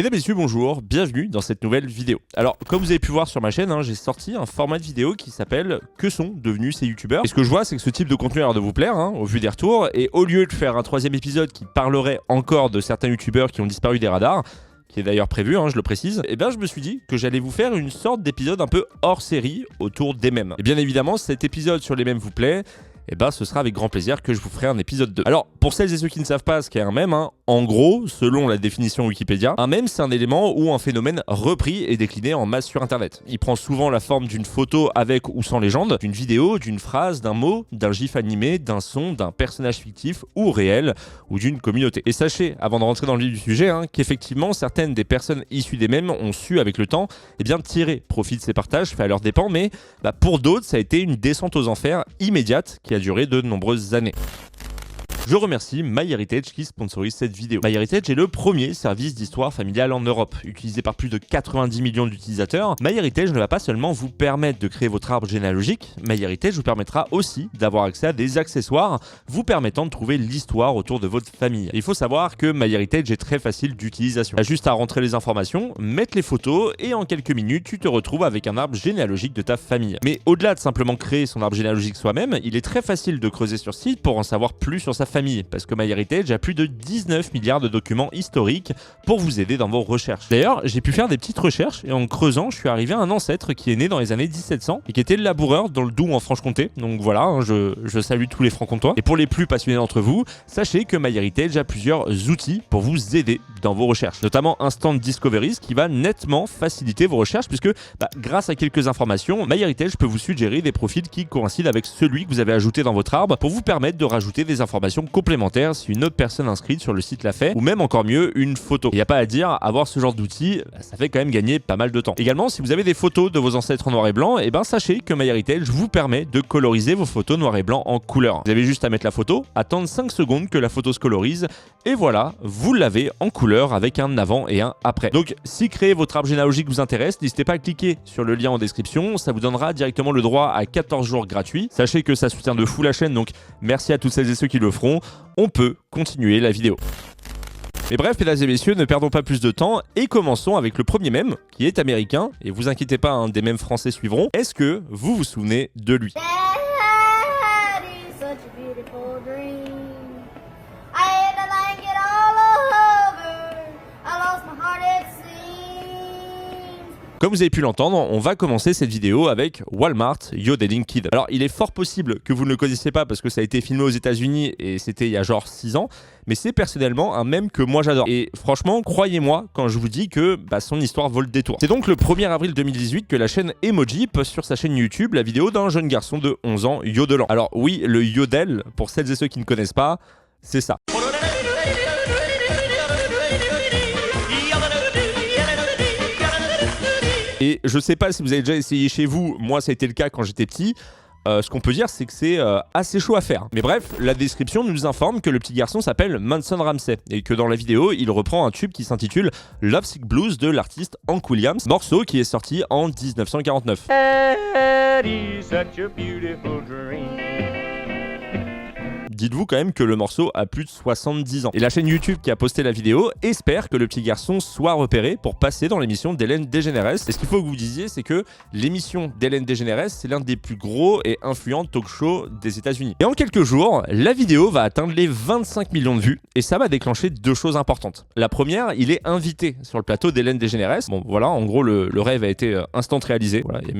Mesdames et messieurs, bonjour, bienvenue dans cette nouvelle vidéo. Alors, comme vous avez pu voir sur ma chaîne, j'ai sorti un format de vidéo qui s'appelle « Que sont devenus ces youtubeurs ?» Et ce que je vois, c'est que ce type de contenu a l'air de vous plaire, au vu des retours, et au lieu de faire un troisième épisode qui parlerait encore de certains youtubeurs qui ont disparu des radars, qui est d'ailleurs prévu, je le précise, et bien je me suis dit que j'allais vous faire une sorte d'épisode un peu hors série autour des mèmes. Et bien évidemment, si cet épisode sur les mèmes vous plaît, et ben ce sera avec grand plaisir que je vous ferai un épisode 2. Alors, pour celles et ceux qui ne savent pas ce qu'est un mème, en gros, selon la définition Wikipédia, un mème c'est un élément ou un phénomène repris et décliné en masse sur internet. Il prend souvent la forme d'une photo avec ou sans légende, d'une vidéo, d'une phrase, d'un mot, d'un gif animé, d'un son, d'un personnage fictif ou réel, ou d'une communauté. Et sachez, avant de rentrer dans le vif du sujet, qu'effectivement certaines des personnes issues des mèmes ont su avec le temps tirer profit de ces partages faits à leurs dépens, mais pour d'autres ça a été une descente aux enfers immédiate qui a duré de nombreuses années. Je remercie MyHeritage qui sponsorise cette vidéo. MyHeritage est le premier service d'histoire familiale en Europe. Utilisé par plus de 90 millions d'utilisateurs, MyHeritage ne va pas seulement vous permettre de créer votre arbre généalogique, MyHeritage vous permettra aussi d'avoir accès à des accessoires vous permettant de trouver l'histoire autour de votre famille. Il faut savoir que MyHeritage est très facile d'utilisation. Tu as juste à rentrer les informations, mettre les photos et en quelques minutes, tu te retrouves avec un arbre généalogique de ta famille. Mais au-delà de simplement créer son arbre généalogique soi-même, il est très facile de creuser sur site pour en savoir plus sur sa famille, parce que MyHeritage a plus de 19 milliards de documents historiques pour vous aider dans vos recherches. D'ailleurs, j'ai pu faire des petites recherches et en creusant, je suis arrivé à un ancêtre qui est né dans les années 1700 et qui était laboureur dans le Doubs en Franche-Comté. Donc voilà, je salue tous les francs-comtois. Et pour les plus passionnés d'entre vous, sachez que MyHeritage a plusieurs outils pour vous aider dans vos recherches, notamment Instant Discoveries qui va nettement faciliter vos recherches puisque grâce à quelques informations, MyHeritage peut vous suggérer des profils qui coïncident avec celui que vous avez ajouté dans votre arbre pour vous permettre de rajouter des informations complémentaires si une autre personne inscrite sur le site l'a fait, ou même encore mieux une photo. Il n'y a pas à dire, avoir ce genre d'outils, ça fait quand même gagner pas mal de temps. Également, si vous avez des photos de vos ancêtres en noir et blanc, sachez que MyHeritage vous permet de coloriser vos photos noir et blanc en couleur. Vous avez juste à mettre la photo, attendre 5 secondes que la photo se colorise, et voilà, vous l'avez en couleur avec un avant et un après. Donc si créer votre arbre généalogique vous intéresse, n'hésitez pas à cliquer sur le lien en description, ça vous donnera directement le droit à 14 jours gratuits. Sachez que ça soutient de fou la chaîne, donc merci à toutes celles et ceux qui le feront. On peut continuer la vidéo. Mais bref, mesdames et messieurs, ne perdons pas plus de temps et commençons avec le premier mème qui est américain. Et vous inquiétez pas, des mèmes français suivront. Est-ce que vous vous souvenez de lui? Comme vous avez pu l'entendre, on va commencer cette vidéo avec Walmart Yodeling Kid. Alors, il est fort possible que vous ne le connaissiez pas parce que ça a été filmé aux États-Unis et c'était il y a genre 6 ans, mais c'est personnellement un mème que moi j'adore. Et franchement, croyez-moi quand je vous dis que son histoire vaut le détour. C'est donc le 1er avril 2018 que la chaîne Emoji poste sur sa chaîne YouTube la vidéo d'un jeune garçon de 11 ans yodelant. Alors oui, le yodel, pour celles et ceux qui ne connaissent pas, c'est ça. Et je sais pas si vous avez déjà essayé chez vous, moi ça a été le cas quand j'étais petit. Ce qu'on peut dire, c'est que c'est assez chaud à faire. Mais bref, la description nous informe que le petit garçon s'appelle Manson Ramsey et que dans la vidéo, il reprend un tube qui s'intitule Love Sick Blues de l'artiste Hank Williams, morceau qui est sorti en 1949. Dites-vous quand même que le morceau a plus de 70 ans. Et la chaîne YouTube qui a posté la vidéo espère que le petit garçon soit repéré pour passer dans l'émission d'Ellen DeGeneres. Et ce qu'il faut que vous disiez, c'est que l'émission d'Ellen DeGeneres, c'est l'un des plus gros et influents talk shows des États-Unis. Et en quelques jours, la vidéo va atteindre les 25 millions de vues et ça va déclencher deux choses importantes. La première, il est invité sur le plateau d'Ellen DeGeneres. Bon, voilà, en gros, le rêve a été instant réalisé. Voilà, il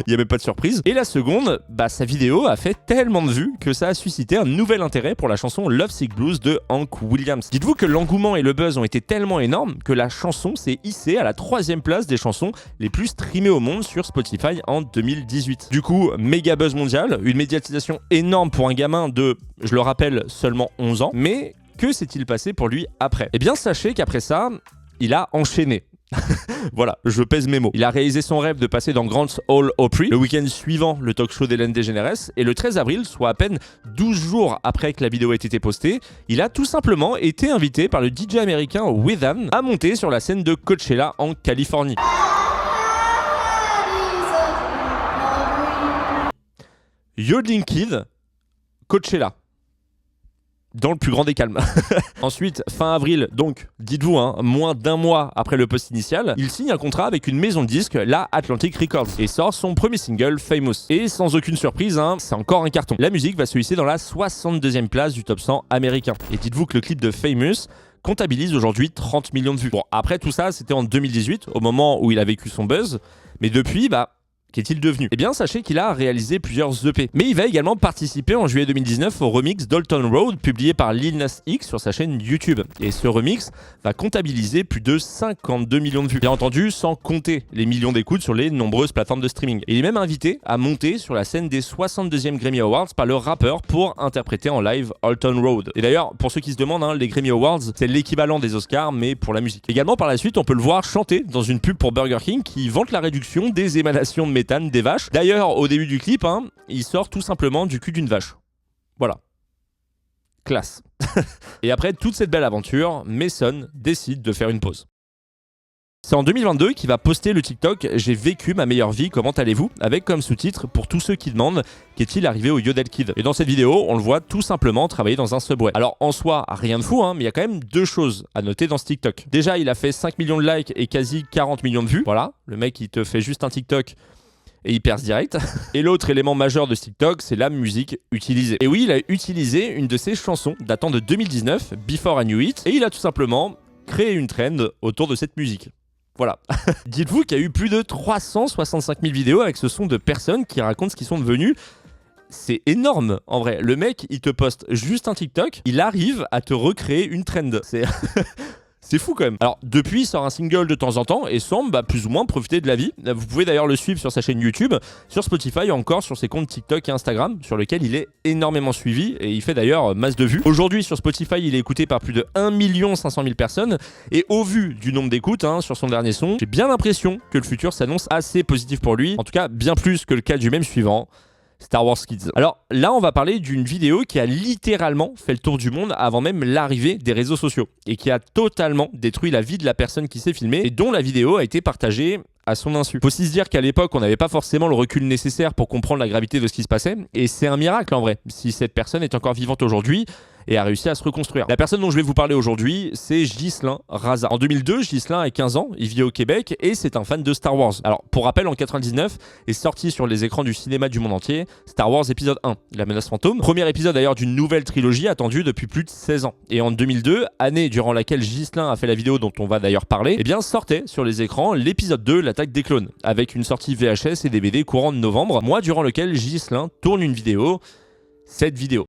n'y a même pas de surprise. Et la seconde, sa vidéo a fait tellement de vues que ça a suscité un nouvel intérêt pour la chanson Love Sick Blues de Hank Williams. Dites-vous que l'engouement et le buzz ont été tellement énormes que la chanson s'est hissée à la 3e place des chansons les plus streamées au monde sur Spotify en 2018. Du coup, méga buzz mondial, une médiatisation énorme pour un gamin de, je le rappelle, seulement 11 ans, mais que s'est-il passé pour lui après? Eh bien, sachez qu'après ça, il a enchaîné. Voilà, je pèse mes mots. Il a réalisé son rêve de passer dans Grant's Hall Opry le week-end suivant le talk show d'Ellen DeGeneres et le 13 avril, soit à peine 12 jours après que la vidéo ait été postée, il a tout simplement été invité par le DJ américain Withan à monter sur la scène de Coachella en Californie. Yodeling Kid, Coachella. dans le plus grand des calmes. Ensuite, fin avril, donc dites-vous, hein, moins d'un mois après le post initial, il signe un contrat avec une maison de disques, la Atlantic Records, et sort son premier single, Famous. Et sans aucune surprise, hein, c'est encore un carton. La musique va se hisser dans la 62e place du top 100 américain. Et dites-vous que le clip de Famous comptabilise aujourd'hui 30 millions de vues. Bon, après tout ça, c'était en 2018, au moment où il a vécu son buzz, mais depuis, qu'est-il devenu? Eh bien, sachez qu'il a réalisé plusieurs EP. Mais il va également participer en juillet 2019 au remix Dalton Road, publié par Lil Nas X sur sa chaîne YouTube. Et ce remix va comptabiliser plus de 52 millions de vues. Bien entendu, sans compter les millions d'écoutes sur les nombreuses plateformes de streaming. Et il est même invité à monter sur la scène des 62e Grammy Awards par le rappeur pour interpréter en live Dalton Road. Et d'ailleurs, pour ceux qui se demandent, hein, les Grammy Awards, c'est l'équivalent des Oscars, mais pour la musique. Également, par la suite, on peut le voir chanter dans une pub pour Burger King qui vante la réduction des émanations de méthane des vaches. D'ailleurs, au début du clip, hein, il sort tout simplement du cul d'une vache. Voilà. Classe. Et après toute cette belle aventure, Mason décide de faire une pause. C'est en 2022 qu'il va poster le TikTok « J'ai vécu ma meilleure vie, comment allez-vous ?» avec comme sous-titre pour tous ceux qui demandent « Qu'est-il arrivé au Yodel Kid ?» Et dans cette vidéo, on le voit tout simplement travailler dans un Subway. Alors en soi, rien de fou, hein, mais il y a quand même deux choses à noter dans ce TikTok. Déjà, il a fait 5 millions de likes et quasi 40 millions de vues. Voilà, le mec il te fait juste un TikTok et il perce direct. Et l'autre élément majeur de ce TikTok, c'est la musique utilisée. Et oui, il a utilisé une de ses chansons datant de 2019, Before I Knew It, et il a tout simplement créé une trend autour de cette musique. Voilà. Dites-vous qu'il y a eu plus de 365 000 vidéos avec ce son de personnes qui racontent ce qu'ils sont devenus. C'est énorme, en vrai. Le mec, il te poste juste un TikTok, il arrive à te recréer une trend. C'est fou quand même. Alors depuis, il sort un single de temps en temps et semble plus ou moins profiter de la vie. Vous pouvez d'ailleurs le suivre sur sa chaîne YouTube, sur Spotify et encore sur ses comptes TikTok et Instagram, sur lesquels il est énormément suivi et il fait d'ailleurs masse de vues. Aujourd'hui sur Spotify, il est écouté par plus de 1 500 000 personnes et au vu du nombre d'écoutes sur son dernier son, j'ai bien l'impression que le futur s'annonce assez positif pour lui. En tout cas, bien plus que le cas du même suivant, Star Wars Kids. Alors là, on va parler d'une vidéo qui a littéralement fait le tour du monde avant même l'arrivée des réseaux sociaux et qui a totalement détruit la vie de la personne qui s'est filmée et dont la vidéo a été partagée à son insu. Faut aussi se dire qu'à l'époque, on n'avait pas forcément le recul nécessaire pour comprendre la gravité de ce qui se passait et c'est un miracle en vrai, si cette personne est encore vivante aujourd'hui et a réussi à se reconstruire. La personne dont je vais vous parler aujourd'hui, c'est Ghislain Raza. En 2002, Ghislain a 15 ans, il vit au Québec et c'est un fan de Star Wars. Alors, pour rappel, en 99, est sorti sur les écrans du cinéma du monde entier Star Wars épisode 1, La menace fantôme. Premier épisode d'ailleurs d'une nouvelle trilogie attendue depuis plus de 16 ans. Et en 2002, année durant laquelle Ghislain a fait la vidéo dont on va d'ailleurs parler, eh bien sortait sur les écrans l'épisode 2, L'attaque des clones, avec une sortie VHS et DVD courant de novembre, mois durant lequel Ghislain tourne une vidéo, cette vidéo.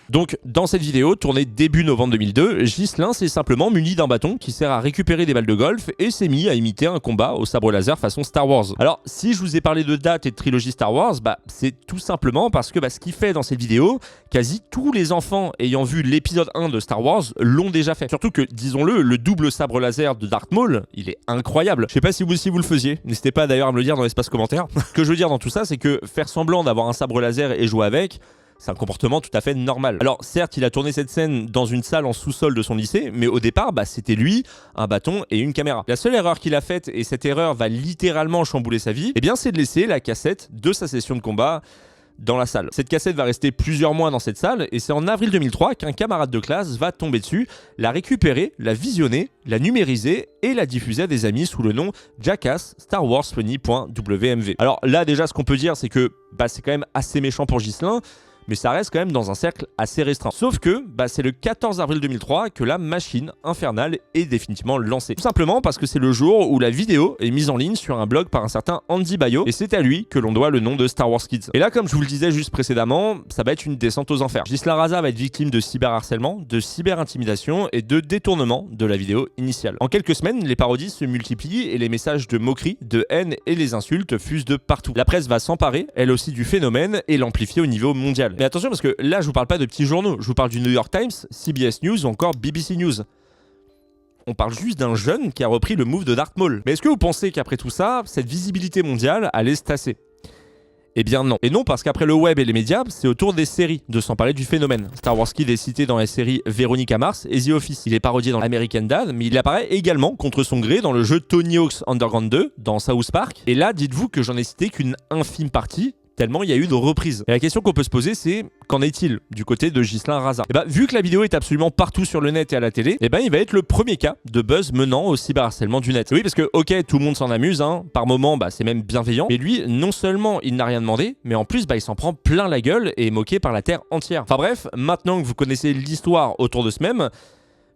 Donc, dans cette vidéo, tournée début novembre 2002, Ghislain s'est simplement muni d'un bâton qui sert à récupérer des balles de golf et s'est mis à imiter un combat au sabre laser façon Star Wars. Alors, si je vous ai parlé de date et de trilogie Star Wars, c'est tout simplement parce que ce qu'il fait dans cette vidéo, quasi tous les enfants ayant vu l'épisode 1 de Star Wars l'ont déjà fait. Surtout que, disons-le, le double sabre laser de Darth Maul, il est incroyable. Je sais pas si vous aussi vous le faisiez, n'hésitez pas d'ailleurs à me le dire dans l'espace commentaire. Ce que je veux dire dans tout ça, c'est que faire semblant d'avoir un sabre laser et jouer avec, c'est un comportement tout à fait normal. Alors certes, il a tourné cette scène dans une salle en sous-sol de son lycée, mais au départ, c'était lui, un bâton et une caméra. La seule erreur qu'il a faite, et cette erreur va littéralement chambouler sa vie, c'est de laisser la cassette de sa session de combat dans la salle. Cette cassette va rester plusieurs mois dans cette salle et c'est en avril 2003 qu'un camarade de classe va tomber dessus, la récupérer, la visionner, la numériser et la diffuser à des amis sous le nom Jackass Star Wars Funny.wmv. Alors là déjà, ce qu'on peut dire, c'est que c'est quand même assez méchant pour Ghislain, mais ça reste quand même dans un cercle assez restreint. Sauf que c'est le 14 avril 2003 que la machine infernale est définitivement lancée. Tout simplement parce que c'est le jour où la vidéo est mise en ligne sur un blog par un certain Andy Bayo, et c'est à lui que l'on doit le nom de Star Wars Kids. Et là, comme je vous le disais juste précédemment, ça va être une descente aux enfers. Ghislain Raza va être victime de cyberharcèlement, de cyberintimidation et de détournement de la vidéo initiale. En quelques semaines, les parodies se multiplient et les messages de moquerie, de haine et les insultes fusent de partout. La presse va s'emparer, elle aussi, du phénomène et l'amplifier au niveau mondial. Mais attention, parce que là, je vous parle pas de petits journaux, je vous parle du New York Times, CBS News ou encore BBC News. On parle juste d'un jeune qui a repris le move de Darth Maul. Mais est-ce que vous pensez qu'après tout ça, cette visibilité mondiale allait se tasser? Eh bien non. Et non parce qu'après le web et les médias, c'est au tour des séries de s'emparer du phénomène. Star Wars Kid est cité dans les séries Veronica Mars et The Office. Il est parodié dans American Dad, mais il apparaît également contre son gré dans le jeu Tony Hawk's Underground 2, dans South Park. Et là, dites-vous que j'en ai cité qu'une infime partie, tellement il y a eu de reprises. Et la question qu'on peut se poser, c'est qu'en est-il du côté de Ghislain Raza? Et vu que la vidéo est absolument partout sur le net et à la télé, il va être le premier cas de buzz menant au cyberharcèlement du net. Et oui, parce que ok, tout le monde s'en amuse, hein, par moment, c'est même bienveillant, mais lui, non seulement il n'a rien demandé, mais en plus, il s'en prend plein la gueule et est moqué par la terre entière. Enfin bref, maintenant que vous connaissez l'histoire autour de ce mème,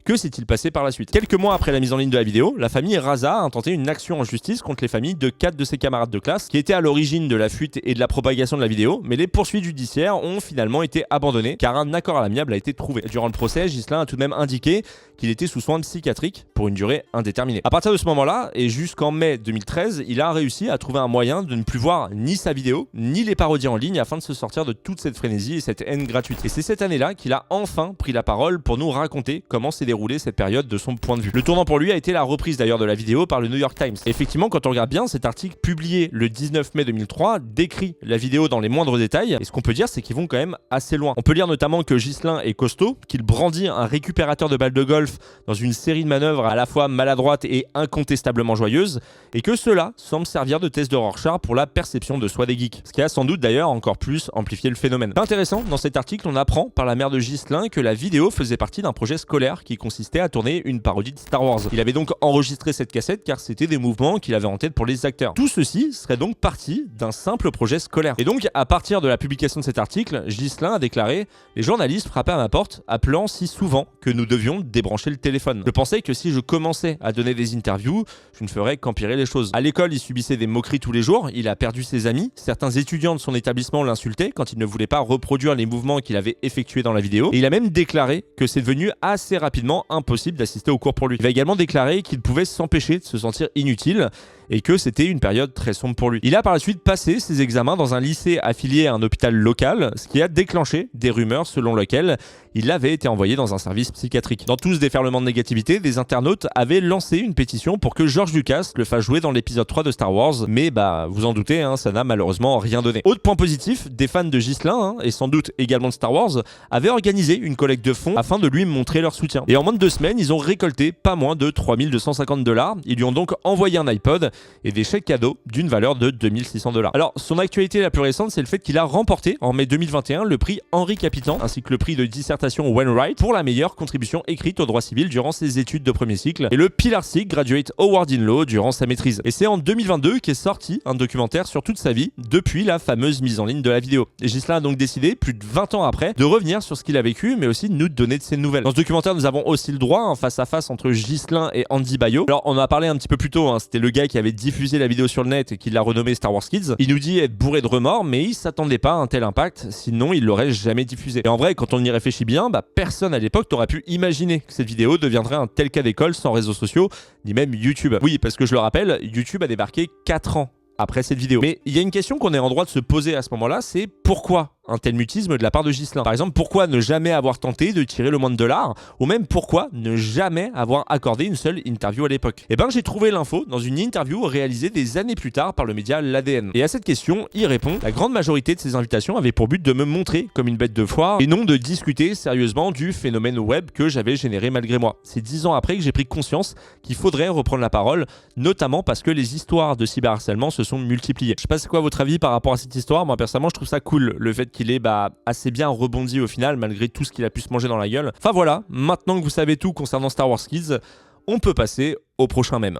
que s'est-il passé par la suite? Quelques mois après la mise en ligne de la vidéo, la famille Raza a intenté une action en justice contre les familles de 4 de ses camarades de classe qui étaient à l'origine de la fuite et de la propagation de la vidéo, mais les poursuites judiciaires ont finalement été abandonnées car un accord à l'amiable a été trouvé. Durant le procès, Ghislain a tout de même indiqué qu'il était sous soins psychiatriques pour une durée indéterminée. À partir de ce moment-là, et jusqu'en mai 2013, il a réussi à trouver un moyen de ne plus voir ni sa vidéo, ni les parodies en ligne afin de se sortir de toute cette frénésie et cette haine gratuite. Et c'est cette année-là qu'il a enfin pris la parole pour nous raconter comment s'est déroulée cette période de son point de vue. Le tournant pour lui a été la reprise d'ailleurs de la vidéo par le New York Times. Et effectivement, quand on regarde bien, cet article publié le 19 mai 2003 décrit la vidéo dans les moindres détails. Et ce qu'on peut dire, c'est qu'ils vont quand même assez loin. On peut lire notamment que Ghislain est costaud, qu'il brandit un récupérateur de balles de golf dans une série de manœuvres à la fois maladroites et incontestablement joyeuses, et que cela semble servir de test de Rorschach pour la perception de soi des geeks. Ce qui a sans doute d'ailleurs encore plus amplifié le phénomène. Intéressant, dans cet article, on apprend par la mère de Ghislain que la vidéo faisait partie d'un projet scolaire qui consistait à tourner une parodie de Star Wars. Il avait donc enregistré cette cassette car c'était des mouvements qu'il avait en tête pour les acteurs. Tout ceci serait donc parti d'un simple projet scolaire. Et donc, à partir de la publication de cet article, Ghislain a déclaré « Les journalistes frappaient à ma porte, appelant si souvent que nous devions débrancher le téléphone. Je pensais que si je commençais à donner des interviews, je ne ferais qu'empirer les choses. À l'école, il subissait des moqueries tous les jours, il a perdu ses amis, certains étudiants de son établissement l'insultaient quand il ne voulait pas reproduire les mouvements qu'il avait effectués dans la vidéo, et il a même déclaré que c'est devenu assez rapidement impossible d'assister au cours pour lui. Il va également déclarer qu'il pouvait s'empêcher de se sentir inutile et que c'était une période très sombre pour lui. Il a par la suite passé ses examens dans un lycée affilié à un hôpital local, ce qui a déclenché des rumeurs selon lesquelles il avait été envoyé dans un service psychiatrique. Dans tout ce déferlement de négativité, des internautes avaient lancé une pétition pour que George Lucas le fasse jouer dans l'épisode 3 de Star Wars, mais vous en doutez, ça n'a malheureusement rien donné. Autre point positif, des fans de Ghislain, et sans doute également de Star Wars, avaient organisé une collecte de fonds afin de lui montrer leur soutien. Et en moins de 2 semaines, ils ont récolté pas moins de 3250 $. Ils lui ont donc envoyé un iPod et des chèques cadeaux d'une valeur de 2600 $. Alors, son actualité la plus récente, c'est le fait qu'il a remporté en mai 2021 le prix Henri Capitan, ainsi que le prix de dissertation Wainwright pour la meilleure contribution écrite au droit civil durant ses études de premier cycle, et le Pilar Sig Graduate Award in Law durant sa maîtrise. Et c'est en 2022 qu'est sorti un documentaire sur toute sa vie depuis la fameuse mise en ligne de la vidéo. Et Ghislain a donc décidé, plus de 20 ans après, de revenir sur ce qu'il a vécu, mais aussi de nous donner de ses nouvelles. Dans ce documentaire, nous avons aussi le droit, face à face entre Ghislain et Andy Bayo. Alors, on en a parlé un petit peu plus tôt, c'était le gars qui avait diffusé la vidéo sur le net et qui l'a renommé Star Wars Kids. Il nous dit être bourré de remords, mais il s'attendait pas à un tel impact, sinon il l'aurait jamais diffusé. Et en vrai, quand on y réfléchit bien, personne à l'époque n'aurait pu imaginer que cette vidéo deviendrait un tel cas d'école sans réseaux sociaux, ni même YouTube. Oui, parce que je le rappelle, YouTube a débarqué 4 ans après cette vidéo. Mais il y a une question qu'on est en droit de se poser à ce moment-là, c'est pourquoi un tel mutisme de la part de Ghislain? Par exemple, pourquoi ne jamais avoir tenté de tirer le moins de dollars? Ou même pourquoi ne jamais avoir accordé une seule interview à l'époque? Eh ben, j'ai trouvé l'info dans une interview réalisée des années plus tard par le média L'ADN. Et à cette question, il répond: la grande majorité de ces invitations avaient pour but de me montrer comme une bête de foire et non de discuter sérieusement du phénomène web que j'avais généré malgré moi. C'est 10 ans après que j'ai pris conscience qu'il faudrait reprendre la parole, notamment parce que les histoires de cyberharcèlement se sont multipliées. Je sais pas c'est quoi votre avis par rapport à cette histoire. Moi personnellement, je trouve ça cool, le fait qu'il est assez bien rebondi au final malgré tout ce qu'il a pu se manger dans la gueule. Enfin voilà, maintenant que vous savez tout concernant Star Wars Kids, on peut passer au prochain mème.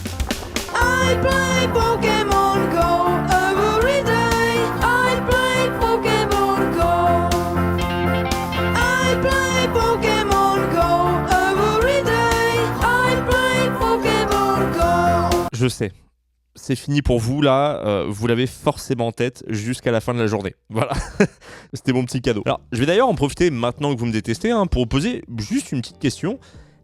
I play Pokémon Go every day. I play Pokémon Go. I play Pokémon Go every day. I play Pokémon Go. Je sais. C'est fini pour vous là, vous l'avez forcément en tête jusqu'à la fin de la journée. Voilà, c'était mon petit cadeau. Alors, je vais d'ailleurs en profiter maintenant que vous me détestez pour vous poser juste une petite question.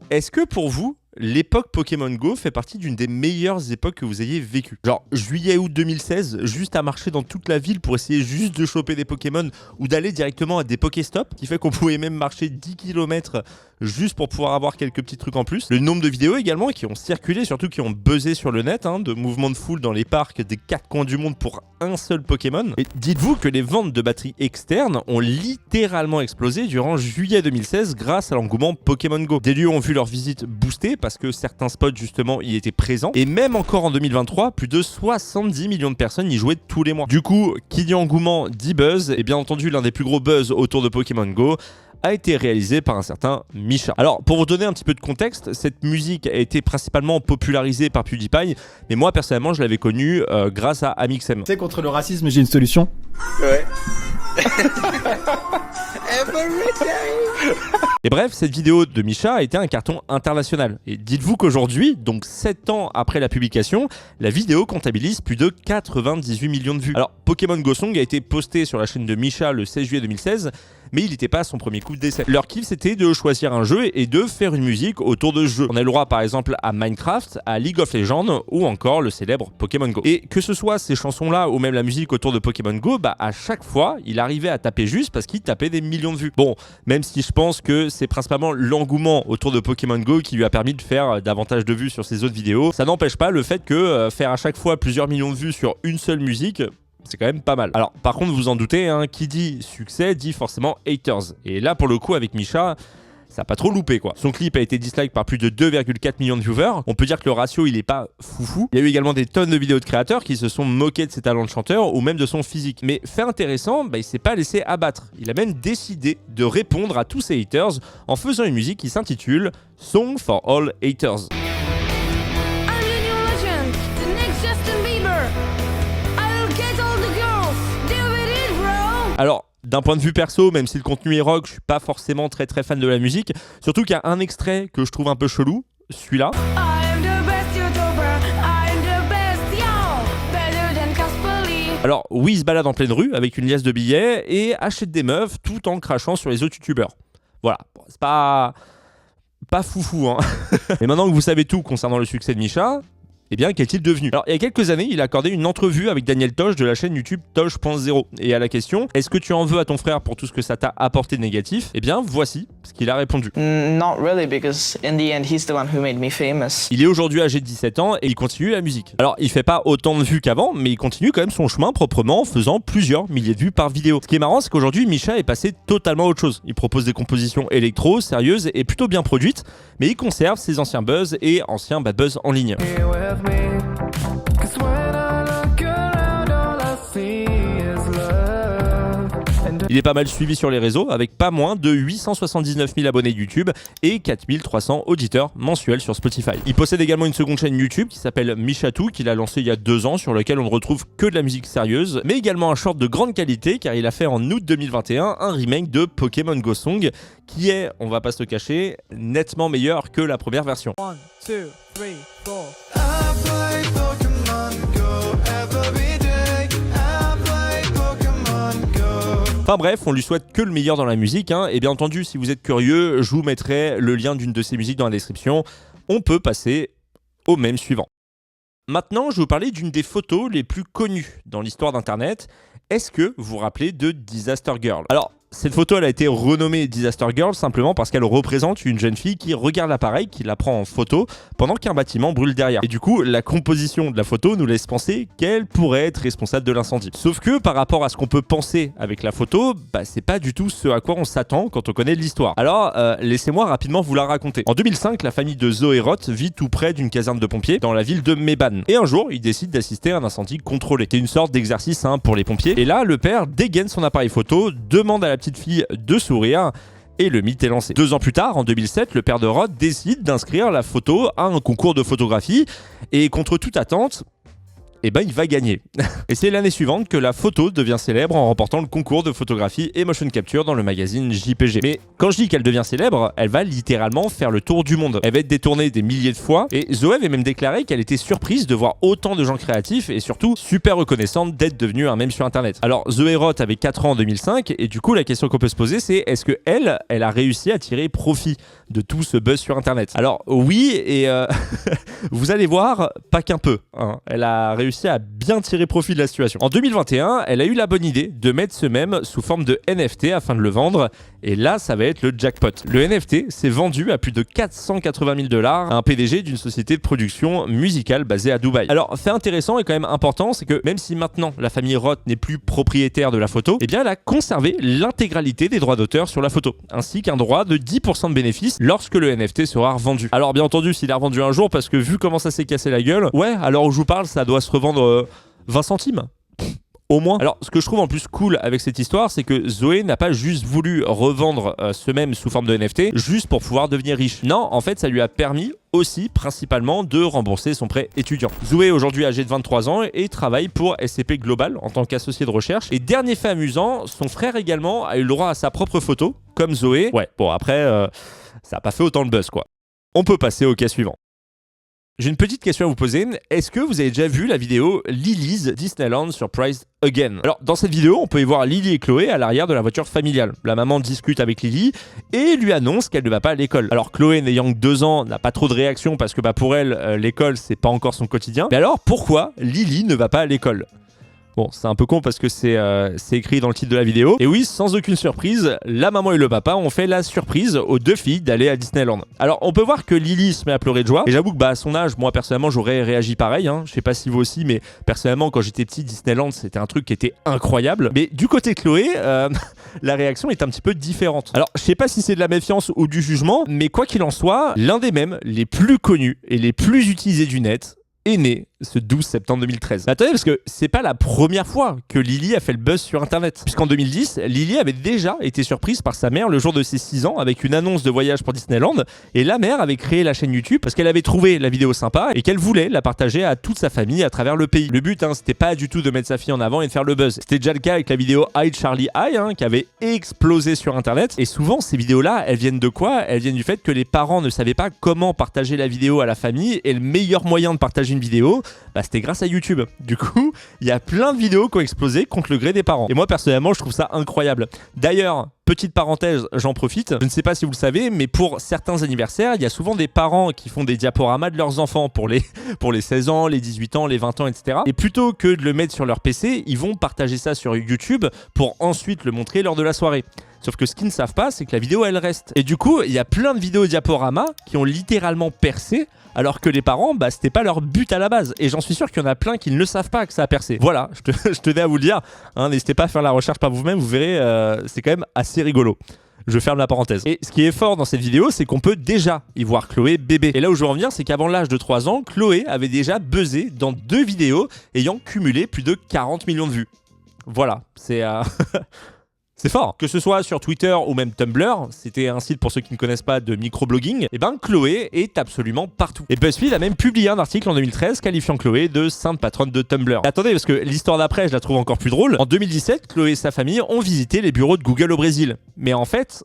Est-ce que pour vous, l'époque Pokémon Go fait partie d'une des meilleures époques que vous ayez vécues. Genre juillet-août 2016, juste à marcher dans toute la ville pour essayer juste de choper des Pokémon ou d'aller directement à des Pokéstops, qui fait qu'on pouvait même marcher 10 km juste pour pouvoir avoir quelques petits trucs en plus. Le nombre de vidéos également qui ont circulé, surtout qui ont buzzé sur le net, de mouvements de foule dans les parcs des 4 coins du monde pour un seul Pokémon. Et dites-vous que les ventes de batteries externes ont littéralement explosé durant juillet 2016 grâce à l'engouement Pokémon Go. Des lieux ont vu leur visite boostée parce que certains spots justement y étaient présents. Et même encore en 2023, plus de 70 millions de personnes y jouaient tous les mois. Du coup, qui dit engouement dit buzz. Et bien entendu, l'un des plus gros buzz autour de Pokémon Go a été réalisé par un certain Misha. Alors, pour vous donner un petit peu de contexte, cette musique a été principalement popularisée par PewDiePie, mais moi, personnellement, je l'avais connue grâce à Amixem. Tu sais, contre le racisme, j'ai une solution. Ouais. Et bref, cette vidéo de Misha a été un carton international. Et dites-vous qu'aujourd'hui, donc 7 ans après la publication, la vidéo comptabilise plus de 98 millions de vues. Alors, Pokémon Go Song a été posté sur la chaîne de Misha le 16 juillet 2016, mais il n'était pas à son premier coup d'essai. Leur kiff, c'était de choisir un jeu et de faire une musique autour de ce jeu. On a le droit par exemple à Minecraft, à League of Legends ou encore le célèbre Pokémon Go. Et que ce soit ces chansons-là ou même la musique autour de Pokémon Go, à chaque fois, il arrivait à taper juste parce qu'il tapait des millions de vues. Bon, même si je pense que c'est principalement l'engouement autour de Pokémon Go qui lui a permis de faire davantage de vues sur ses autres vidéos, ça n'empêche pas le fait que faire à chaque fois plusieurs millions de vues sur une seule musique, c'est quand même pas mal. Alors par contre, vous en doutez, qui dit succès dit forcément haters. Et là pour le coup avec Misha, ça a pas trop loupé quoi. Son clip a été dislike par plus de 2,4 millions de viewers. On peut dire que le ratio il est pas foufou. Il y a eu également des tonnes de vidéos de créateurs qui se sont moqués de ses talents de chanteur ou même de son physique. Mais fait intéressant, il s'est pas laissé abattre. Il a même décidé de répondre à tous ses haters en faisant une musique qui s'intitule Song for All Haters. Alors, d'un point de vue perso, même si le contenu est rock, je suis pas forcément très fan de la musique. Surtout qu'il y a un extrait que je trouve un peu chelou, celui-là. Alors oui, il se balade en pleine rue avec une liasse de billets et achète des meufs tout en crachant sur les autres youtubeurs. Voilà, bon, c'est pas foufou. Et maintenant que vous savez tout concernant le succès de Misha, eh bien, qu'est-il devenu? Alors, il y a quelques années, il a accordé une entrevue avec Daniel Tosh de la chaîne YouTube Tosh.0. Et à la question, est-ce que tu en veux à ton frère pour tout ce que ça t'a apporté de négatif? Eh bien, voici ce qu'il a répondu. Not really, because in the end, he's the one who made me famous. Il est aujourd'hui âgé de 17 ans et il continue la musique. Alors, il fait pas autant de vues qu'avant, mais il continue quand même son chemin proprement en faisant plusieurs milliers de vues par vidéo. Ce qui est marrant, c'est qu'aujourd'hui, Misha est passé totalement à autre chose. Il propose des compositions électro, sérieuses et plutôt bien produites, mais il conserve ses anciens buzz et anciens bad buzz en ligne. Il est pas mal suivi sur les réseaux avec pas moins de 879 000 abonnés YouTube et 4300 auditeurs mensuels sur Spotify. Il possède également une seconde chaîne YouTube qui s'appelle Mishatou qu'il a lancé il y a 2 ans sur lequel on ne retrouve que de la musique sérieuse mais également un short de grande qualité car il a fait en août 2021 un remake de Pokémon Go Song qui est, on va pas se le cacher, nettement meilleur que la première version. 1, 2, 3, 4. Enfin bref, on lui souhaite que le meilleur dans la musique, et bien entendu, si vous êtes curieux, je vous mettrai le lien d'une de ses musiques dans la description. On peut passer au mème suivant. Maintenant, je vais vous parler d'une des photos les plus connues dans l'histoire d'Internet. Est-ce que vous vous rappelez de Disaster Girl? Alors, cette photo, elle a été renommée Disaster Girl simplement parce qu'elle représente une jeune fille qui regarde l'appareil, qui la prend en photo pendant qu'un bâtiment brûle derrière. Et du coup, la composition de la photo nous laisse penser qu'elle pourrait être responsable de l'incendie. Sauf que par rapport à ce qu'on peut penser avec la photo, c'est pas du tout ce à quoi on s'attend quand on connaît l'histoire. Alors, laissez-moi rapidement vous la raconter. En 2005, la famille de Zoé Roth vit tout près d'une caserne de pompiers dans la ville de Meban. Et un jour, ils décident d'assister à un incendie contrôlé. C'est une sorte d'exercice pour les pompiers. Et là, le père dégaine son appareil photo, demande à la petite fille de sourire et le mythe est lancé. 2 ans plus tard, en 2007, le père de Roth décide d'inscrire la photo à un concours de photographie et contre toute attente, et ben il va gagner. Et c'est l'année suivante que la photo devient célèbre en remportant le concours de photographie et motion capture dans le magazine JPG. Mais quand je dis qu'elle devient célèbre, elle va littéralement faire le tour du monde. Elle va être détournée des milliers de fois et Zoé avait même déclaré qu'elle était surprise de voir autant de gens créatifs et surtout super reconnaissante d'être devenue un mème sur internet. Alors Zoé Roth avait 4 ans en 2005 et du coup la question qu'on peut se poser c'est est-ce que elle a réussi à tirer profit de tout ce buzz sur internet? Alors oui et vous allez voir, pas qu'un peu. Hein. Elle a réussi à bien tirer profit de la situation. En 2021, elle a eu la bonne idée de mettre ce mème sous forme de NFT afin de le vendre. Et là, ça va être le jackpot. Le NFT s'est vendu à plus de 480 000 $ à un PDG d'une société de production musicale basée à Dubaï. Alors, fait intéressant et quand même important, c'est que même si maintenant la famille Roth n'est plus propriétaire de la photo, eh bien elle a conservé l'intégralité des droits d'auteur sur la photo, ainsi qu'un droit de 10% de bénéfice lorsque le NFT sera revendu. Alors bien entendu, s'il est revendu un jour, parce que vu comment ça s'est cassé la gueule, ouais, à l'heure où je vous parle, ça doit se revendre 20 centimes. Au moins. Alors, ce que je trouve en plus cool avec cette histoire, c'est que Zoé n'a pas juste voulu revendre ce même sous forme de NFT juste pour pouvoir devenir riche. Non, en fait, ça lui a permis aussi, principalement, de rembourser son prêt étudiant. Zoé, aujourd'hui âgée de 23 ans, et travaille pour SCP Global en tant qu'associé de recherche. Et dernier fait amusant, son frère également a eu le droit à sa propre photo, comme Zoé. Ouais, bon, après, ça n'a pas fait autant de buzz, quoi. On peut passer au cas suivant. J'ai une petite question à vous poser. Est-ce que vous avez déjà vu la vidéo Lily's Disneyland Surprise Again? Alors, dans cette vidéo, on peut y voir Lily et Chloé à l'arrière de la voiture familiale. La maman discute avec Lily et lui annonce qu'elle ne va pas à l'école. Alors, Chloé, n'ayant que 2 ans, n'a pas trop de réaction parce que pour elle, l'école, c'est pas encore son quotidien. Mais alors, pourquoi Lily ne va pas à l'école? Bon, c'est un peu con parce que c'est écrit dans le titre de la vidéo. Et oui, sans aucune surprise, la maman et le papa ont fait la surprise aux 2 filles d'aller à Disneyland. Alors, on peut voir que Lily se met à pleurer de joie. Et j'avoue que à son âge, moi personnellement, j'aurais réagi pareil. Hein. Je sais pas si vous aussi, mais personnellement, quand j'étais petit, Disneyland, c'était un truc qui était incroyable. Mais du côté de Chloé, la réaction est un petit peu différente. Alors, je sais pas si c'est de la méfiance ou du jugement, mais quoi qu'il en soit, l'un des mèmes les plus connus et les plus utilisés du net est né ce 12 septembre 2013. Mais attendez, parce que c'est pas la première fois que Lily a fait le buzz sur internet. Puisqu'en 2010, Lily avait déjà été surprise par sa mère le jour de ses 6 ans avec une annonce de voyage pour Disneyland. Et la mère avait créé la chaîne YouTube parce qu'elle avait trouvé la vidéo sympa et qu'elle voulait la partager à toute sa famille à travers le pays. Le but, c'était pas du tout de mettre sa fille en avant et de faire le buzz. C'était déjà le cas avec la vidéo Hi Charlie Hi, qui avait explosé sur internet. Et souvent, ces vidéos-là, elles viennent de quoi? Elles viennent du fait que les parents ne savaient pas comment partager la vidéo à la famille et le meilleur moyen de partager une vidéo, c'était grâce à YouTube. Du coup, il y a plein de vidéos qui ont explosé contre le gré des parents. Et moi, personnellement, je trouve ça incroyable. D'ailleurs, petite parenthèse, j'en profite. Je ne sais pas si vous le savez, mais pour certains anniversaires, il y a souvent des parents qui font des diaporamas de leurs enfants pour les 16 ans, les 18 ans, les 20 ans, etc. Et plutôt que de le mettre sur leur PC, ils vont partager ça sur YouTube pour ensuite le montrer lors de la soirée. Sauf que ce qu'ils ne savent pas, c'est que la vidéo, elle reste. Et du coup, il y a plein de vidéos diaporamas qui ont littéralement percé, alors que les parents, c'était pas leur but à la base. Et j'en suis sûr qu'il y en a plein qui ne le savent pas que ça a percé. Voilà, je tenais à vous le dire. N'hésitez pas à faire la recherche par vous-même, vous verrez, c'est quand même assez rigolo. Je ferme la parenthèse. Et ce qui est fort dans cette vidéo, c'est qu'on peut déjà y voir Chloé bébé. Et là où je veux en venir, c'est qu'avant l'âge de 3 ans, Chloé avait déjà buzzé dans 2 vidéos ayant cumulé plus de 40 millions de vues. Voilà, c'est... C'est fort. Que ce soit sur Twitter ou même Tumblr, c'était un site pour ceux qui ne connaissent pas de microblogging, et Chloé est absolument partout. Et BuzzFeed a même publié un article en 2013 qualifiant Chloé de sainte patronne de Tumblr. Mais attendez, parce que l'histoire d'après, je la trouve encore plus drôle. En 2017, Chloé et sa famille ont visité les bureaux de Google au Brésil. Mais en fait...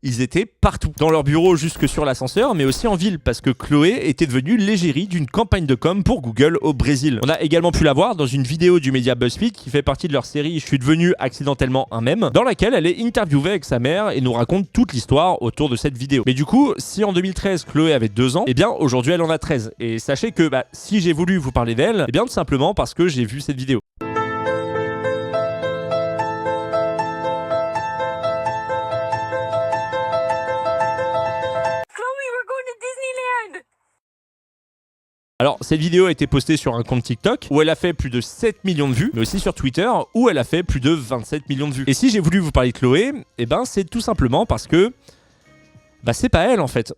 ils étaient partout. Dans leur bureau jusque sur l'ascenseur, mais aussi en ville, parce que Chloé était devenue l'égérie d'une campagne de com pour Google au Brésil. On a également pu la voir dans une vidéo du média BuzzFeed qui fait partie de leur série « Je suis devenu accidentellement un mème », dans laquelle elle est interviewée avec sa mère et nous raconte toute l'histoire autour de cette vidéo. Mais du coup, si en 2013, Chloé avait 2 ans, eh bien aujourd'hui elle en a 13. Et sachez que si j'ai voulu vous parler d'elle, eh bien tout simplement parce que j'ai vu cette vidéo. Alors, cette vidéo a été postée sur un compte TikTok où elle a fait plus de 7 millions de vues, mais aussi sur Twitter où elle a fait plus de 27 millions de vues. Et si j'ai voulu vous parler de Chloé, c'est tout simplement parce que bah c'est pas elle en fait.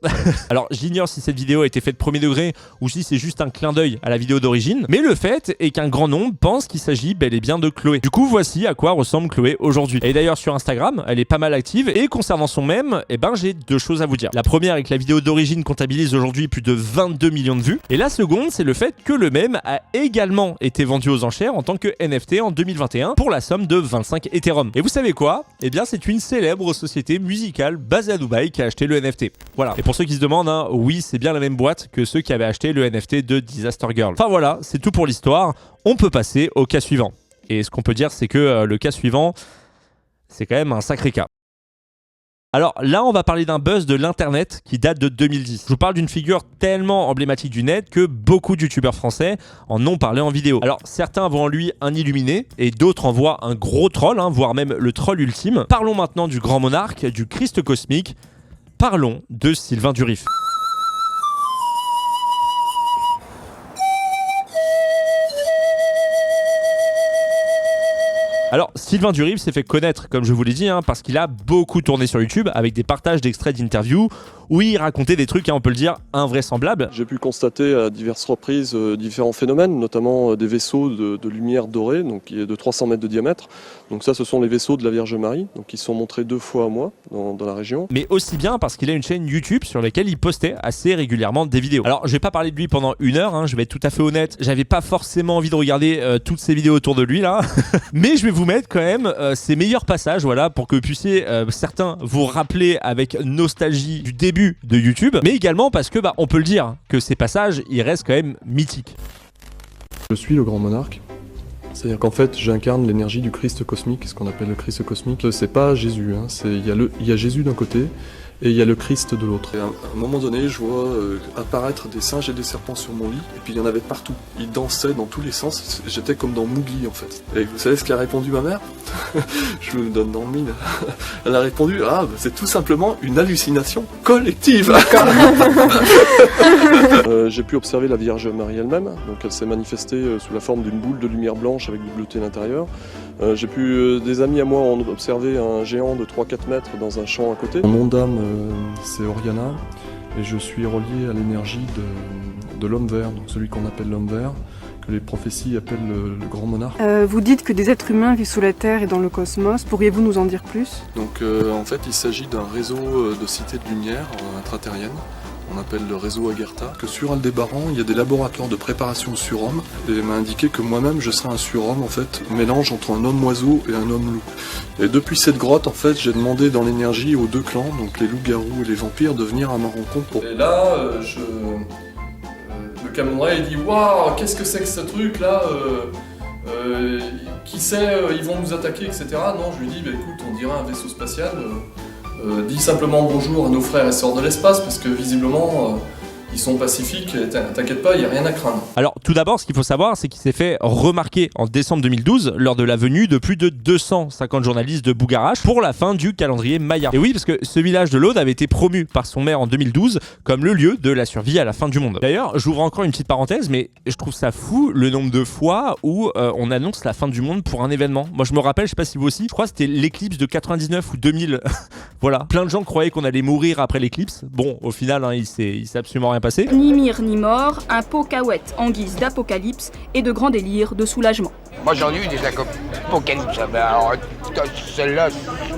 Alors j'ignore si cette vidéo a été faite premier degré ou si c'est juste un clin d'œil à la vidéo d'origine, mais le fait est qu'un grand nombre pense qu'il s'agit bel et bien de Chloé. Du coup voici à quoi ressemble Chloé aujourd'hui. Et d'ailleurs sur Instagram, elle est pas mal active et concernant son mème, eh ben j'ai deux choses à vous dire. La première est que la vidéo d'origine comptabilise aujourd'hui plus de 22 millions de vues, et la seconde c'est le fait que le mème a également été vendu aux enchères en tant que NFT en 2021 pour la somme de 25 Ethereum. Et vous savez quoi? Eh bien c'est une célèbre société musicale basée à Dubaï qui a acheté le NFT. Voilà. Et pour ceux qui se demandent, hein, oui, c'est bien la même boîte que ceux qui avaient acheté le NFT de Disaster Girl. Enfin voilà, c'est tout pour l'histoire. On peut passer au cas suivant. Et ce qu'on peut dire, c'est que le cas suivant, c'est quand même un sacré cas. Alors là, on va parler d'un buzz de l'internet qui date de 2010. Je vous parle d'une figure tellement emblématique du net que beaucoup de youtubeurs français en ont parlé en vidéo. Alors certains voient en lui un illuminé et d'autres en voient un gros troll, hein, voire même le troll ultime. Parlons maintenant du grand monarque, du Christ cosmique. Parlons de Sylvain Durif. Alors, Sylvain Durif s'est fait connaître, comme je vous l'ai dit, hein, parce qu'il a beaucoup tourné sur YouTube avec des partages d'extraits d'interviews où il racontait des trucs, hein, on peut le dire, invraisemblables. J'ai pu constater à diverses reprises différents phénomènes, notamment des vaisseaux de lumière dorée, donc qui est de 300 mètres de diamètre. Donc ça, ce sont les vaisseaux de la Vierge Marie, donc qui sont montrés 2 fois à mois dans la région. Mais aussi bien parce qu'il a une chaîne YouTube sur laquelle il postait assez régulièrement des vidéos. Alors, je vais pas parler de lui pendant 1 heure, hein, je vais être tout à fait honnête, j'avais pas forcément envie de regarder toutes ces vidéos autour de lui là, mais je vais vous mettre quand même ses meilleurs passages, voilà, pour que vous puissiez certains vous rappeler avec nostalgie du début de YouTube, mais également parce que on peut le dire que ces passages ils restent quand même mythiques. Je suis le grand monarque, c'est-à-dire qu'en fait j'incarne l'énergie du Christ cosmique, ce qu'on appelle le Christ cosmique. C'est pas Jésus, hein, il y a Jésus d'un côté et il y a le Christ de l'autre. À un moment donné, je vois apparaître des singes et des serpents sur mon lit, et puis il y en avait partout. Ils dansaient dans tous les sens, j'étais comme dans Mowgli en fait. Et vous savez ce qu'a répondu ma mère? Je me donne dans le mille. Elle a répondu, c'est tout simplement une hallucination collective. J'ai pu observer la Vierge Marie elle-même, donc elle s'est manifestée sous la forme d'une boule de lumière blanche avec du bleuté à l'intérieur. Des amis à moi ont observé un géant de 3-4 mètres dans un champ à côté. Mon nom d'âme, c'est Oriana, et je suis relié à l'énergie de l'homme vert, donc celui qu'on appelle l'homme vert, que les prophéties appellent le grand monarque. Vous dites que des êtres humains vivent sous la Terre et dans le cosmos, pourriez-vous nous en dire plus? Donc en fait il s'agit d'un réseau de cités de lumière intraterriennes. On appelle le réseau Agartha, que sur Aldébaran, il y a des laboratoires de préparation au surhomme, et il m'a indiqué que moi-même je serais un surhomme en fait, mélange entre un homme-oiseau et un homme-loup. Et depuis cette grotte, en fait, j'ai demandé dans l'énergie aux 2 clans, donc les loups-garous et les vampires, de venir à ma rencontre. Et là, le Camon-Ray il dit « Waouh, qu'est-ce que c'est que ce truc là qui sait, ils vont nous attaquer, etc. » Non, je lui dis écoute, on dirait un vaisseau spatial. Dis simplement bonjour à nos frères et sœurs de l'espace, parce que visiblement ils sont pacifiques, et t'inquiète pas, il n'y a rien à craindre. Alors tout d'abord, ce qu'il faut savoir, c'est qu'il s'est fait remarquer en décembre 2012 lors de la venue de plus de 250 journalistes de Bougarache pour la fin du calendrier Maya. Et oui, parce que ce village de l'Aude avait été promu par son maire en 2012 comme le lieu de la survie à la fin du monde. D'ailleurs, j'ouvre encore une petite parenthèse, mais je trouve ça fou le nombre de fois où on annonce la fin du monde pour un événement. Moi je me rappelle, je sais pas si vous aussi, je crois que c'était l'éclipse de 99 ou 2000. Voilà, plein de gens croyaient qu'on allait mourir après l'éclipse. Bon, au final, hein, il s'est absolument rien passé. Ni mire ni mort, un pot cahuète en guise d'apocalypse et de grand délire de soulagement. Moi j'en ai eu des apocalypses, alors celle-là,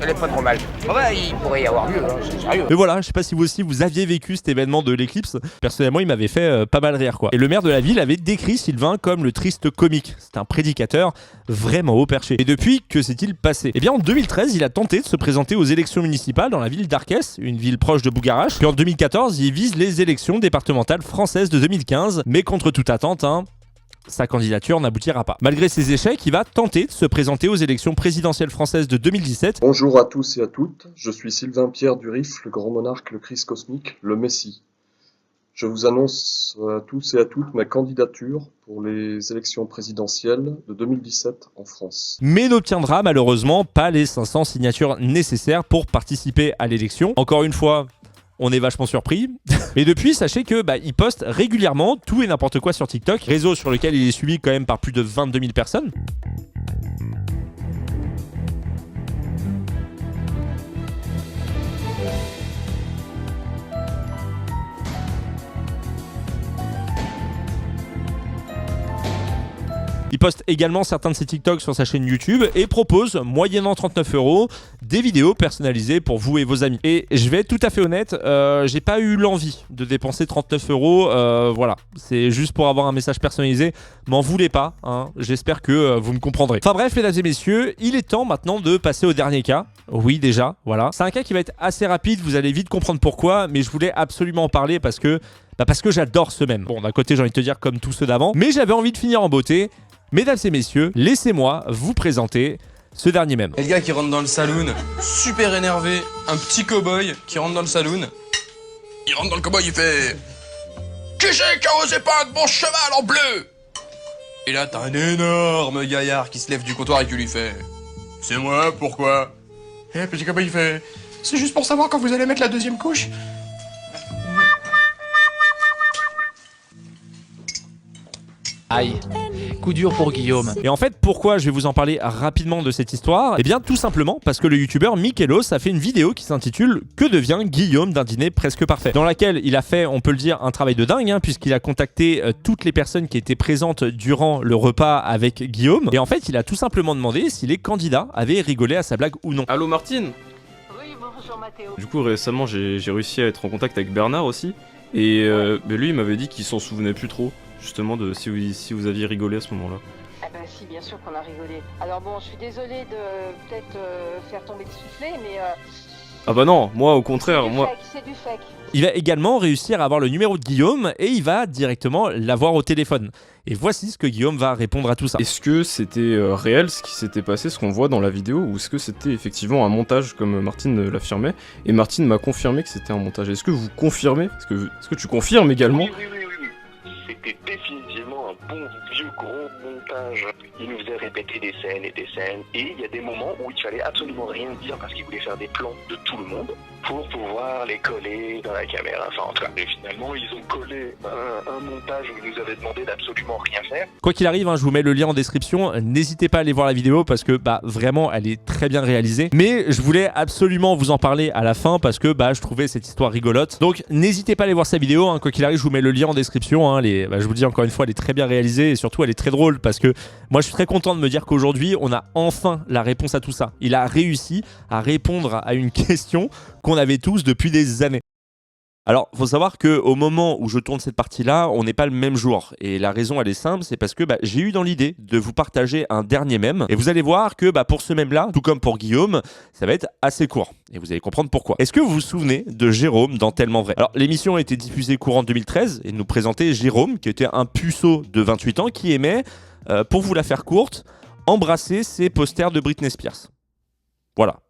elle est pas trop mal. Il pourrait y avoir mieux, hein, c'est sérieux. Mais voilà, je sais pas si vous aussi vous aviez vécu cet événement de l'éclipse. Personnellement, il m'avait fait pas mal rire quoi. Et le maire de la ville avait décrit Sylvain comme le triste comique. C'est un prédicateur vraiment haut perché. Et depuis, que s'est-il passé? Eh bien en 2013, il a tenté de se présenter aux élections municipales dans la ville d'Arquès, une ville proche de Bougarache. Puis en 2014, il vise les élections départementales françaises de 2015, mais contre toute attente, hein, sa candidature n'aboutira pas. Malgré ses échecs, il va tenter de se présenter aux élections présidentielles françaises de 2017. Bonjour à tous et à toutes, je suis Sylvain Pierre Durif, le grand monarque, le Christ cosmique, le Messie. Je vous annonce à tous et à toutes ma candidature pour les élections présidentielles de 2017 en France. Mais n'obtiendra malheureusement pas les 500 signatures nécessaires pour participer à l'élection. Encore une fois, on est vachement surpris. Mais depuis, sachez que il poste régulièrement tout et n'importe quoi sur TikTok, réseau sur lequel il est suivi quand même par plus de 22 000 personnes. Il poste également certains de ses TikTok sur sa chaîne YouTube et propose, moyennant 39 €, des vidéos personnalisées pour vous et vos amis. Et je vais être tout à fait honnête, j'ai pas eu l'envie de dépenser 39 €, voilà. C'est juste pour avoir un message personnalisé, m'en voulez pas, hein. J'espère que vous me comprendrez. Enfin bref, mesdames et messieurs, il est temps maintenant de passer au dernier cas. Oui, déjà, voilà. C'est un cas qui va être assez rapide, vous allez vite comprendre pourquoi, mais je voulais absolument en parler parce que j'adore ce mème. Bon, d'un côté, j'ai envie de te dire comme tous ceux d'avant, mais j'avais envie de finir en beauté. Mesdames et messieurs, laissez-moi vous présenter ce dernier mème. Et le gars qui rentre dans le saloon, super énervé, un petit cow-boy qui rentre dans le saloon. Il rentre dans le cow-boy, il fait... Qui c'est qui a osé peindre mon cheval en bleu? Et là, t'as un énorme gaillard qui se lève du comptoir et qui lui fait... C'est moi, pourquoi? Et le petit cow-boy, il fait... C'est juste pour savoir quand vous allez mettre la deuxième couche. Aïe, coup dur pour Guillaume. Et en fait, pourquoi je vais vous en parler rapidement de cette histoire? Eh bien, tout simplement parce que le youtubeur Mikelos a fait une vidéo qui s'intitule « Que devient Guillaume d'un dîner presque parfait ?» dans laquelle il a fait, on peut le dire, un travail de dingue, hein, puisqu'il a contacté toutes les personnes qui étaient présentes durant le repas avec Guillaume. Et en fait, il a tout simplement demandé si les candidats avaient rigolé à sa blague ou non. Allô Martine? Oui, bonjour Mathéo. Du coup, récemment, j'ai réussi à être en contact avec Bernard aussi. Et lui, il m'avait dit qu'il s'en souvenait plus trop. Justement, de si vous aviez rigolé à ce moment-là. Ah bah si, bien sûr qu'on a rigolé. Alors bon, je suis désolée de peut-être faire tomber le soufflet, mais... Ah bah non, moi au contraire, moi... C'est du fake. Il va également réussir à avoir le numéro de Guillaume et il va directement l'avoir au téléphone. Et voici ce que Guillaume va répondre à tout ça. Est-ce que c'était réel ce qui s'était passé, ce qu'on voit dans la vidéo, ou est-ce que c'était effectivement un montage comme Martine l'affirmait? Et Martine m'a confirmé que c'était un montage. Est-ce que vous confirmez? Est-ce que tu confirmes également? Oui. C'était définitivement un bon vieux gros montage. Il nous faisait répéter des scènes, et il y a des moments où il fallait absolument rien dire parce qu'il voulait faire des plans de tout le monde pour pouvoir les coller dans la caméra. Enfin, en tout cas, et finalement, ils ont collé un montage où ils nous avaient demandé d'absolument rien faire. Quoi qu'il arrive, hein, je vous mets le lien en description. N'hésitez pas à aller voir la vidéo parce que vraiment, elle est très bien réalisée. Mais je voulais absolument vous en parler à la fin parce que je trouvais cette histoire rigolote. Donc, n'hésitez pas à aller voir sa vidéo. Hein. Quoi qu'il arrive, je vous mets le lien en description. Hein. Je vous dis encore une fois, elle est très bien réalisée et surtout, elle est très drôle parce que moi, je suis très content de me dire qu'aujourd'hui, on a enfin la réponse à tout ça. Il a réussi à répondre à une question qu'on avait tous depuis des années. Alors, faut savoir qu'au moment où je tourne cette partie-là, on n'est pas le même jour. Et la raison, elle est simple, c'est parce que j'ai eu dans l'idée de vous partager un dernier mème. Et vous allez voir que pour ce mème-là, tout comme pour Guillaume, ça va être assez court. Et vous allez comprendre pourquoi. Est-ce que vous vous souvenez de Jérôme dans Tellement Vrai? Alors, l'émission a été diffusée courant 2013 et nous présentait Jérôme, qui était un puceau de 28 ans, qui aimait, pour vous la faire courte, embrasser ses posters de Britney Spears. Voilà.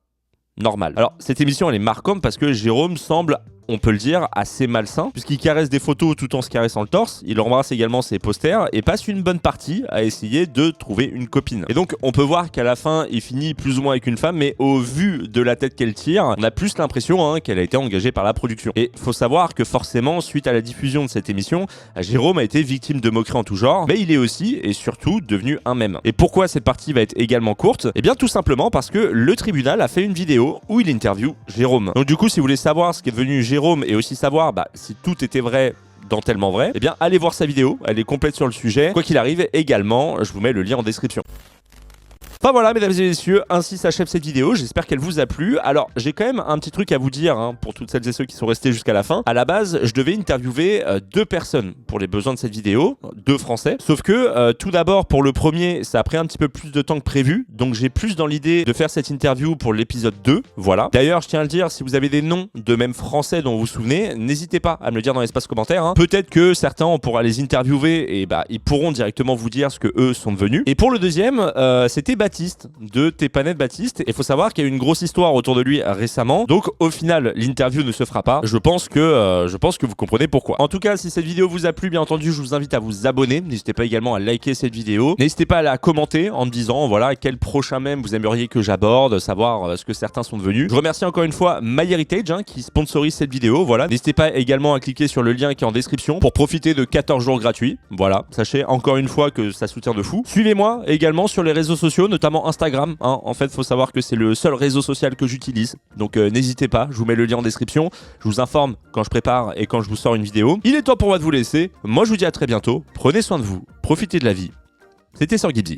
Normal. Alors, cette émission, elle est marquante parce que Jérôme semble, on peut le dire, assez malsain, puisqu'il caresse des photos tout en se caressant le torse, il embrasse également ses posters et passe une bonne partie à essayer de trouver une copine. Et donc, on peut voir qu'à la fin, il finit plus ou moins avec une femme, mais au vu de la tête qu'elle tire, on a plus l'impression qu'elle a été engagée par la production. Et faut savoir que forcément, suite à la diffusion de cette émission, Jérôme a été victime de moqueries en tout genre, mais il est aussi et surtout devenu un mème. Et pourquoi cette partie va être également courte? Eh bien, tout simplement parce que le tribunal a fait une vidéo où il interviewe Jérôme. Donc du coup, si vous voulez savoir ce qu'est devenu Jérôme et aussi savoir si tout était vrai dans Tellement Vrai, eh bien allez voir sa vidéo, elle est complète sur le sujet. Quoi qu'il arrive, également, je vous mets le lien en description. Enfin voilà, mesdames et messieurs, ainsi s'achève cette vidéo, j'espère qu'elle vous a plu. Alors, j'ai quand même un petit truc à vous dire, pour toutes celles et ceux qui sont restés jusqu'à la fin. À la base, je devais interviewer 2 personnes pour les besoins de cette vidéo, 2 Français. Sauf que, tout d'abord, pour le premier, ça a pris un petit peu plus de temps que prévu, donc j'ai plus dans l'idée de faire cette interview pour l'épisode 2, voilà. D'ailleurs, je tiens à le dire, si vous avez des noms de même Français dont vous vous souvenez, n'hésitez pas à me le dire dans l'espace commentaire. Peut-être que certains, on pourra les interviewer et ils pourront directement vous dire ce que eux sont devenus. Et pour le deuxième, c'était Baptiste de Tepanet Baptiste. Et il faut savoir qu'il y a eu une grosse histoire autour de lui récemment. Donc au final, l'interview ne se fera pas. Je pense que vous comprenez pourquoi. En tout cas, si cette vidéo vous a plu, bien entendu, je vous invite à vous abonner. N'hésitez pas également à liker cette vidéo. N'hésitez pas à la commenter en me disant voilà quel prochain mème vous aimeriez que j'aborde, savoir ce que certains sont devenus. Je remercie encore une fois MyHeritage qui sponsorise cette vidéo. Voilà. N'hésitez pas également à cliquer sur le lien qui est en description pour profiter de 14 jours gratuits. Voilà. Sachez encore une fois que ça soutient de fou. Suivez-moi également sur les réseaux sociaux, notamment Instagram. En fait, faut savoir que c'est le seul réseau social que j'utilise. Donc n'hésitez pas, je vous mets le lien en description. Je vous informe quand je prépare et quand je vous sors une vidéo. Il est temps pour moi de vous laisser. Moi, je vous dis à très bientôt. Prenez soin de vous, profitez de la vie. C'était Sir Gibbsy.